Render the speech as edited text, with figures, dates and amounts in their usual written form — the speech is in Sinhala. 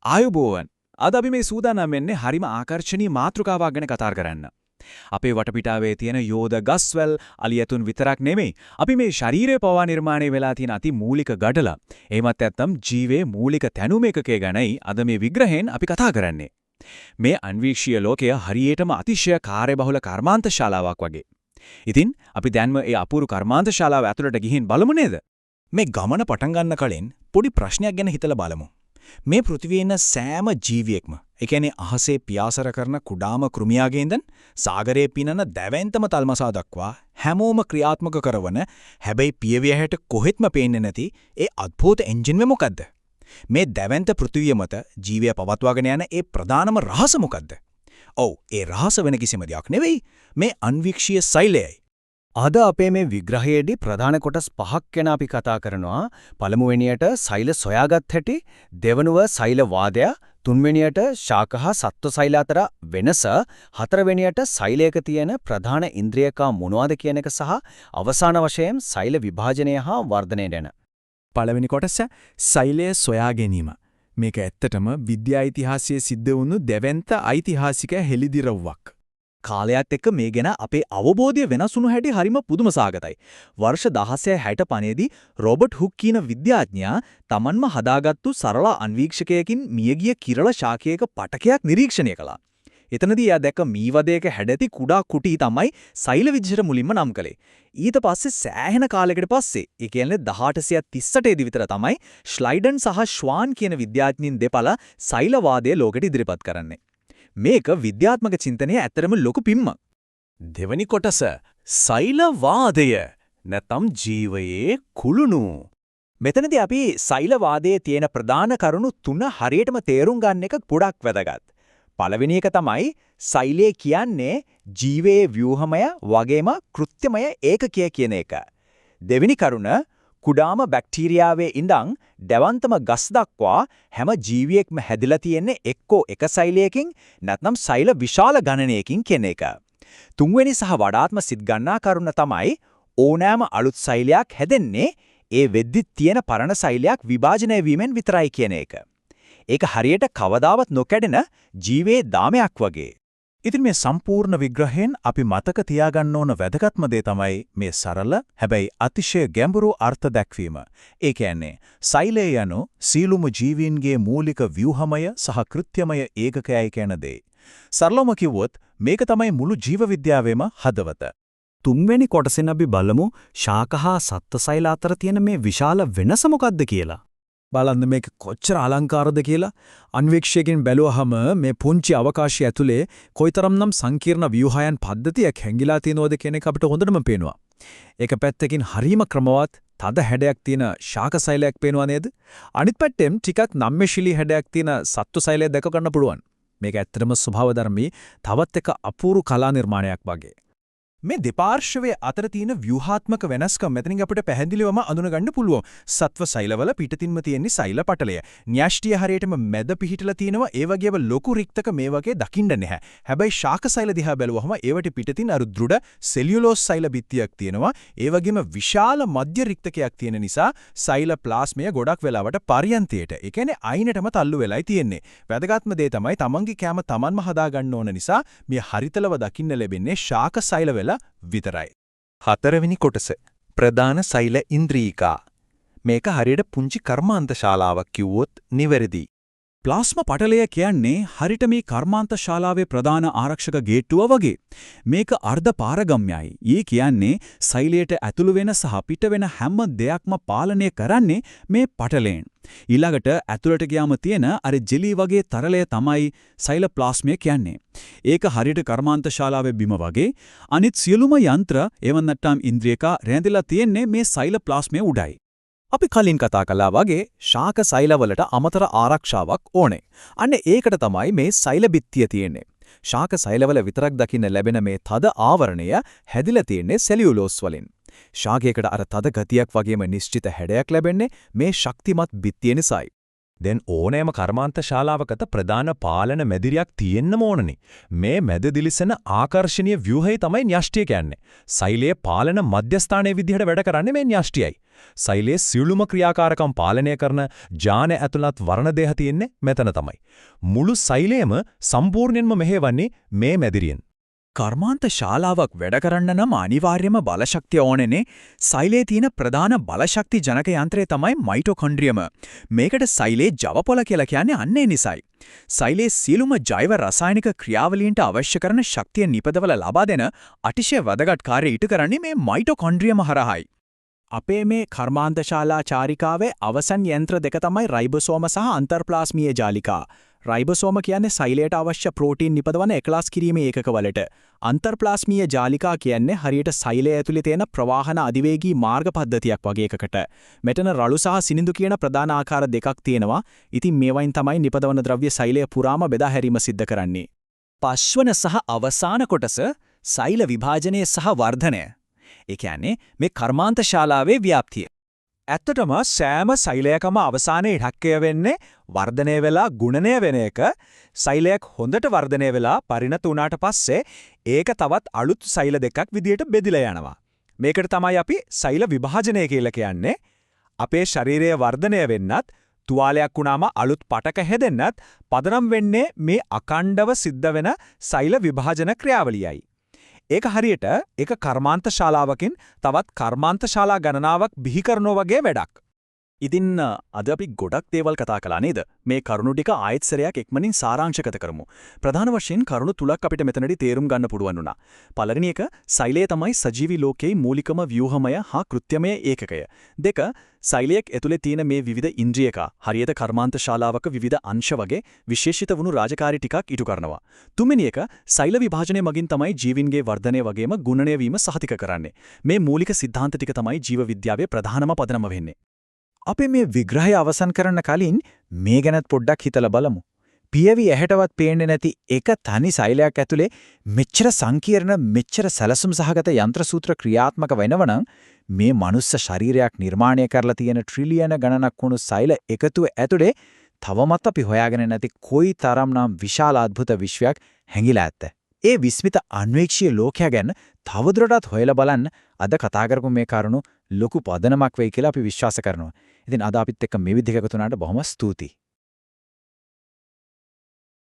ආයුබෝවන්. අද අපි මේ සූදානම් වෙන්නේ හරිම ආකර්ෂණීය මාතෘකාවක් ගැන කතා කරන්න. අපේ වටපිටාවේ තියෙන යෝධ ගස්වැල් අලියතුන් විතරක් නෙමෙයි. අපි මේ ශරීරය පවා නිර්මාණය වෙලා තියෙන අති මූලික ගඩල. එහෙමත් නැත්නම් ජීවේ මූලික තැනුම එකකේ ගැනයි අද මේ විග්‍රහයෙන් අපි කතා කරන්නේ. මේ අන්වීක්ෂීය ලෝකය හරියටම අතිශය කාර්යබහුල කර්මාන්ත ශාලාවක් වගේ. ඉතින් අපි දැන්ම ඒ අපූර්ව කර්මාන්ත ශාලාව ඇතුළට ගිහින් බලමු නේද? මේ ගමන පටන් ගන්න කලින් පොඩි ප්‍රශ්නයක් ගැන හිතලා බලමු. මේ පෘථිවියේ ඉන්න සෑම ජීවියෙක්ම, ඒ කියන්නේ අහසේ පියාසර කරන කුඩාම කෘමියාගේ ඉඳන් සාගරයේ පිනන දැවැන්තම තල්මසා දක්වා හැමෝම ක්‍රියාත්මක කරන හැබැයි පියවිය හැට කොහෙත්ම පේන්නේ නැති ඒ අද්භූත එන්ජින් එක මොකද්ද? මේ දැවැන්ත පෘථිවිය මත ජීවය පවත්වාගෙන යන ඒ ප්‍රධානම රහස මොකද්ද? ඔව්, ඒ රහස වෙන කිසිම දෙයක් නෙවෙයි, මේ අන්වීක්ෂීය සෛලයයි. අද අපේ මේ විග්‍රහයේදී ප්‍රධාන කොටස් පහක් ගැන අපි කතා කරනවා. පළමුවෙනියට සෛල සොයාගත් හැටි, දෙවනුව සෛල වාදය, තුන්වෙනියට ශාක හා සත්ව සෛල අතර වෙනස, හතරවෙනියට සෛලයක තියෙන ප්‍රධාන ඉන්ද්‍රියකා මොනවාද කියන එක සහ අවසාන වශයෙන් සෛල විභාජනය හා වර්ධනය ගැන. පළවෙනි කොටස සෛලය සොයා ගැනීම. මේක ඇත්තටම විද්‍යා ඉතිහාසයේ සිද්ධ වුණු දෙවැන්ත ඓතිහාසික හෙළිදිරව්වක්. කාලයත් එක්ක මේ ගැන අපේ අවබෝධය වෙනස් වුණු හැටි හරිම පුදුමසහගතයි. වර්ෂ 1660 දී රොබර්ට් හුක් කියන විද්‍යාඥයා තමන්ම හදාගත්තු සරල අන්වීක්ෂකයකින් මියගිය කිරළ ශාකයක පටකයක් නිරීක්ෂණය කළා. එතනදී එයා දැක්ක මීවදයක හැඩැති කුඩා කුටි තමයි සෛල විදිහට මුලින්ම නම් කළේ. ඊට පස්සේ සෑහෙන කාලයකට පස්සේ, ඒ කියන්නේ 1838 දී විතර තමයි ශ්ලයිඩන් සහ ශ්වාන් කියන විද්‍යාඥයින් දෙපළ සෛලවාදය ලෝකෙට ඉදිරිපත් කරන්නේ. මේක විද්‍යාත්මක චින්තනයේ ඇත්තරම ලොකු පිම්මක්. දෙවැනි කොටස සෛලවාදය නැත්නම් ජීවයේ කුළුණු. මෙතනදී අපි සෛලවාදයේ තියෙන ප්‍රධාන කරුණු තුන හරියටම තේරුම් ගන්න එක ගොඩක් වැදගත්. පළවෙනි එක තමයි සෛලය කියන්නේ ජීවයේ ව්‍යුහමය වගේම කෘත්‍යමය ඒකකය කියන එක. දෙවෙනි කරුණ කුඩාම බැක්ටීරියාවේ ඉඳන් දැවන්තම ගස් දක්වා හැම ජීවියෙක්ම හැදිලා තියෙන්නේ එක්කෝ එක සෛලයකින් නැත්නම් සෛල විශාල ගණනයකින් කියන එක. තුන්වෙනි සහ වඩාත්ම සිත් ගන්නා කරුණ තමයි ඕනෑම අලුත් සෛලයක් හැදෙන්නේ ඒ වෙද්දිත් තියෙන පරණ සෛලයක් විභාජනය වීමෙන් විතරයි කියන එක. ඒක හරියට කවදාවත් නොකැඩෙන ජීවයේ දාමයක් වගේ. ඉතින් මේ සම්පූර්ණ විග්‍රහයෙන් අපි මතක තියාගන්න ඕන වැදගත්ම දේ තමයි මේ සරල හැබැයි අතිශය ගැඹුරු අර්ථ දැක්වීම. ඒ කියන්නේ සෛලය යනු සීලුම ජීවීන්ගේ මූලික ව්‍යුහමය සහ කෘත්‍යමය ඒකකයයි කියන දේ. සරලවම කිව්වොත් මේක තමයි මුළු ජීව විද්‍යාවේම හදවත. තුන්වෙනි කොටසෙන් අපි බලමු ශාක හා සත්ව සෛල අතර තියෙන මේ විශාල වෙනස මොකක්ද කියලා. බලන්න මේක කොච්චර අලංකාරද කියලා. අන්වීක්ෂකයකින් බැලුවහම මේ පුංචි අවකාශය ඇතුලේ කොයිතරම්නම් සංකීර්ණ ව්‍යුහයන් පද්ධතියක් හැංගිලා තියෙනවද කියන එක අපිට හොඳටම පේනවා. ඒක පැත්තකින් හරීම ක්‍රමවත් තද හැඩයක් තියෙන ශාක සෛලයක් පේනවා නේද? අනිත් පැත්තෙන් ටිකක් නම්‍යශීලී හැඩයක් තියෙන සත්ව සෛලයක් දැක ගන්න පුළුවන්. මේක ඇත්තටම ස්වභාවධර්මී තවත් එක අපූර්ව කලා නිර්මාණයක් වගේ. මේ දෙපාර්ශ්වයේ අතර තියෙන ව්‍යුහාත්මක වෙනස්කම් මෙතනින් අපිට පැහැදිලිවම අඳුනගන්න පුළුවන්. සත්ව සෛලවල පිටතින්ම තියෙන සෛල පටලය. න්‍යෂ්ටිය හරියටම මැද පිහිටලා තියෙනවා. ඒ වගේම ලොකු රික්තක මේ වගේ දකින්න නැහැ. හැබැයි ශාක සෛල දිහා බැලුවහම ඒවට පිටතින් අර දෘಢ සෙලියුලෝස් සෛල බිත්තියක් තියෙනවා. ඒ වගේම විශාල මධ්‍ය රික්තකයක් තියෙන නිසා සෛල ප්ලාස්මය ගොඩක් වෙලාවට පරියන්තයට, ඒ කියන්නේ අයිනටම තල්ලු වෙලයි තියෙන්නේ. වැදගත්ම දේ තමයි තමන්ගේ කැම තමන්ම හදා ගන්න ඕන නිසා මේ හරිතලව දකින්න ලැබෙන්නේ ශාක සෛල විතරයි. හතරවෙනි කොටස ප්‍රධාන සෛල ඉන්ද්‍රියිකා. මේක හරියට පුංචි කර්මාන්ත ශාලාවක් කිව්වොත් නිවැරදි. ප්ලාස්මා පටලය කියන්නේ හරියට මේ කර්මාන්ත ශාලාවේ ප්‍රධාන ආරක්ෂක ගේට්ටුව වගේ. මේක අර්ධ පාරගම්‍යයි. ඒ කියන්නේ සෛලයට ඇතුළු වෙන සහ පිට වෙන හැම දෙයක්ම පාලනය කරන්නේ මේ පටලයෙන්. ඊළඟට ඇතුළට ගියාම තියෙන අර ජෙලි වගේ තරලය තමයි සෛල ප්ලාස්මය කියන්නේ. ඒක හරියට කර්මාන්ත ශාලාවේ බිම වගේ. අනිත් සියලුම යන්ත්‍ර එවන් නැත්නම් ඉන්ද්‍රියක රැඳිලා තියෙන්නේ මේ සෛල ප්ලාස්මය උඩයි. අපි කලින් කතා කළා වගේ ශාක සෛලවලට අමතර ආරක්ෂාවක් ඕනේ. අන්න ඒකට තමයි මේ සෛල බිත්තිය තියෙන්නේ. ශාක සෛලවල විතරක් දකින්න ලැබෙන මේ තද ආවරණය හැදිලා තියෙන්නේ සෙලියුලෝස් වලින්. ශාකයකට අර තද ගතියක් වගේම නිශ්චිත හැඩයක් ලැබෙන්නේ මේ ශක්තිමත් බිත්තිය නිසායි. දැන් ඕනෑම කර්මාන්ත ශාලාවකට ප්‍රධාන පාලන මැදිරියක් තියෙන්නම ඕනනේ. මේ මැද දිලිසෙන ආකර්ෂණීය ව්‍යුහය තමයි න්‍යෂ්ටිය කියන්නේ. සෛලයේ පාලන මධ්‍යස්ථානයේ විදිහට වැඩ කරන්නේ මේ න්‍යෂ්ටියයි. සෛලයේ සියලුම ක්‍රියාකාරකම් පාලනය කරන ඥාන ඇතුළත් වර්ණ දේහ තියෙන්නේ මෙතන තමයි. මුළු සෛලයම සම්පූර්ණයෙන්ම මෙහෙවන්නේ මේ මැදිරියෙන්. කර්මාන්ත ශාලාවක් වැඩ කරන්න නම් අනිවාර්යම බලශක්තිය ඕනේනේ. සෛලයේ තියෙන ප්‍රධාන බලශක්ති ජනක යන්ත්‍රය තමයි මයිටොකොන්ඩ්‍රියම. මේකට සෛලයේ ජවපොළ කියලා කියන්නේ අන්න ඒ නිසයි. සෛලයේ සියලුම ජෛව රසායනික ක්‍රියාවලීන්ට අවශ්‍ය කරන ශක්තිය නිපදවල ලබා දෙන අතිශය වැදගත් කාර්යය ඉටු කරන්නේ මේ මයිටොකොන්ඩ්‍රියම හරහායි. අපේ මේ කර්මාන්ත ශාලා චාරිකාවේ අවසන් යන්ත්‍ර දෙක තමයි රයිබෝසෝම සහ අන්තර්ප්ලාස්මීය ජාලිකා. රයිබෝසෝම කියන්නේ සෛලයට අවශ්‍ය ප්‍රෝටීන් නිපදවන එකලාස් කිරීමේ ඒකකවලට. අන්තර්ප්ලාස්මීය ජාලිකා කියන්නේ හරියට සෛලය ඇතුලේ තියෙන ප්‍රවාහන අධිවේගී මාර්ග පද්ධතියක් වගේ එකකට. මෙතන රළු සහ සිනිඳු කියන ප්‍රධාන ආකාර දෙකක් තියෙනවා. ඉතින් මේවයින් තමයි නිපදවන ද්‍රව්‍ය සෛලය පුරාම බෙදා හැරීම සිද්ධ කරන්නේ. පස්වන සහ අවසාන කොටස සෛල විභාජනය සහ වර්ධනය. ඒ කියන්නේ මේ කර්මාන්ත ශාලාවේ ව්‍යාප්තිය. ඇත්තටම සෑම සෛලයකම අවසානයේ ඉලක්කය වෙන්නේ වර්ධනය වෙලා ගුණනය වෙන එක. සෛලයක් හොඳට වර්ධනය වෙලා පරිණත වුණාට පස්සේ ඒක තවත් අලුත් සෛල දෙකක් විදියට බෙදිලා යනවා. මේකට තමයි අපි සෛල විභාජනය කියලා කියන්නේ. අපේ ශරීරයේ වර්ධනය වෙන්නත් තුවාලයක් වුණාම අලුත් පටක හැදෙන්නත් පදනම් වෙන්නේ මේ අකණ්ඩව සිද්ධ වෙන සෛල විභාජන ක්‍රියාවලියයි. ඒක හරියට එක කර්මාන්ත ශාලාවකින් තවත් කර්මාන්ත ශාලා ගණනාවක් බිහි කරනවා වගේ වැඩක්. ඉතින් අද අපි ගොඩක් දේවල් කතා කළා නේද? මේ කරුණු ටික ආයෙත් සැරයක් ඉක්මනින් සාරාංශගත කරමු. ප්‍රධාන වශයෙන් කරුණු තුනක් අපිට මෙතනදී තේරුම් ගන්න පුළුවන් වුණා. පළවෙනි එක සෛලය තමයි සජීවී ලෝකයේ මූලිකම ව්‍යුහමය හා කෘත්‍යමය ඒකකය. දෙක සෛලයක් ඇතුලේ තියෙන මේ විවිධ ඉන්ද්‍රියක හරියට කර්මාන්ත ශාලාවක විවිධ අංශ වගේ විශේෂිත වුණු රාජකාරී ටිකක් ඉටු කරනවා. තුන්වෙනි එක සෛල විභාජනය මගින් තමයි ජීවින්ගේ වර්ධනය වගේම ගුණනය වීම සහතික කරන්නේ. මේ මූලික સિદ્ધාන්ත ටික තමයි ජීව විද්‍යාවේ ප්‍රධානම පදනම වෙන්නේ. අපි මේ විග්‍රහය අවසන් කරන්න කලින් මේ ගැනත් පොඩ්ඩක් හිතලා බලමු. පියවි ඇහැටවත් පේන්නේ නැති එක තනි සෛලයක් ඇතුලේ මෙච්චර සංකීර්ණ මෙච්චර සැලසුම් සහගත යන්ත්‍ර සූත්‍ර ක්‍රියාත්මක වෙනවනම් මේ මනුස්ස ශරීරයක් නිර්මාණය කරලා තියෙන ට්‍රිලියන ගණනක් වුණු සෛල එකතුව ඇතුලේ තවමත් අපි හොයාගෙන නැති කොයි තරම්නම් විශාල අద్భుත විශ්වයක් හැංගිලා ඇත්ද? ඒ විස්මිත අන්වේක්ෂීය ලෝකයා ගැන තවදුරටත් හොයලා බලන්න අද කතා කරපු මේ කරුණු ලොකු පදනමක් වෙයි කියලා අපි විශ්වාස කරනවා. ඉතින් අද අපිත් එක්ක මේ විදිහට එකතු වුණාට බොහොම ස්තුතියි.